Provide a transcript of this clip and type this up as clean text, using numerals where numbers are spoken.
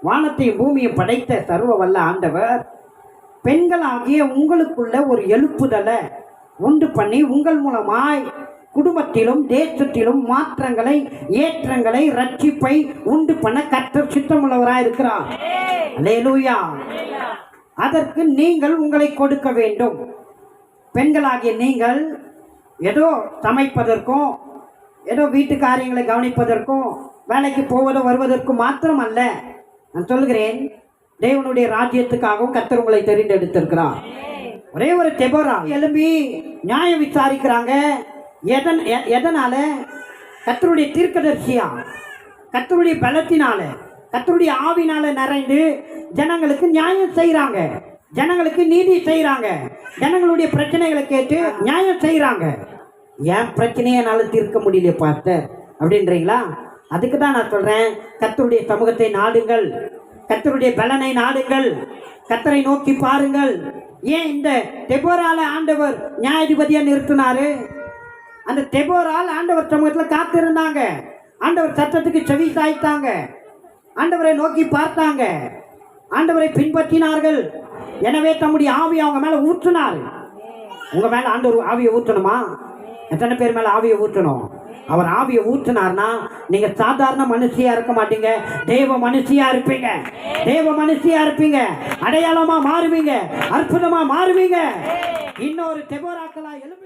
வானத்தையும் பூமியும் படைத்த சர்வ வல்ல ஆண்டவர் பெண்களாகிய உங்களுக்குள்ள ஒரு எழுப்புதலை உண்டு பண்ணி உங்கள் மூலமாய் குடும்பத்திலும் தேசத்திலும் மாற்றங்களை, ஏற்றங்களை, ரட்சிப்பை உண்டு பண்ண கர்த்தர் சித்தமுள்ளவராய் இருக்கிறார். அல்லேலூயா. அதற்கு நீங்கள் உங்களை கொடுக்க வேண்டும். பெண்களாகிய நீங்கள் ஏதோ சமைப்பதற்கும், ஏதோ வீட்டு காரியங்களை கவனிப்பதற்கும், வேலைக்கு போவதோ வருவதற்கும் மாத்திரம் அல்ல. நான் சொல்கிறேன், தேவனுடைய ராஜ்யத்துக்காகவும் கர்த்தர் உங்களை தெரிந்தெடுத்திருக்கிறார். ஒரே ஒரு தெபோரா எழும்பி நியாயம் விசாரிக்கிறாங்க. எதனால? கர்த்தருடைய தீர்க்கதரிசியா, கர்த்தருடைய பலத்தினால, கர்த்தருடைய ஆவினால நிறைந்து ஜனங்களுக்கு நியாயம் செய்கிறாங்க, ஜனங்களுக்கு நீதி செய்கிறாங்க, ஜனங்களுடைய பிரச்சனைகளை கேட்டு நியாயம் செய்கிறாங்க. ஏன் பிரச்சனையை என்னால் தீர்க்க முடியல பார்த்த அப்படின்றீங்களா? அதுக்கு தான் நான் சொல்கிறேன், கர்த்தருடைய சமூகத்தை நாடுங்கள், கர்த்தருடைய பலனை நாடுங்கள், கர்த்தரை நோக்கி பாருங்கள். ஏன் இந்த தெபோரால ஆண்டவர் நியாயாதிபதியாக நிறுத்தினாரு? அந்த தெபோரால் ஆண்டவர் சமூகத்தில் காத்திருந்தாங்க, ஆண்டவர் சத்தத்துக்கு செவி சாய்த்தாங்க, ஆண்டவரை நோக்கி பார்த்தாங்க, ஆண்டவரை பின்பற்றினார்கள். எனவே தம்முடைய ஆவியை அவங்க மேலே ஊற்றினார். உங்கள் மேலே ஆண்டவர் ஆவியை ஊற்றணுமா? எத்தனை பேர் மேலே ஆவியை ஊற்றணும்? அவர் ஆவியை ஊற்றினார்னா நீங்கள் சாதாரண மனுஷியா இருக்க மாட்டீங்க, தேவ மனுஷியா இருப்பீங்க. தேவ மனுஷியா இருப்பீங்க, அடையாளமாக மாறுவீங்க, அற்புதமாக மாறுவீங்க. இன்னொரு தெபோராக்களா எழுப்பி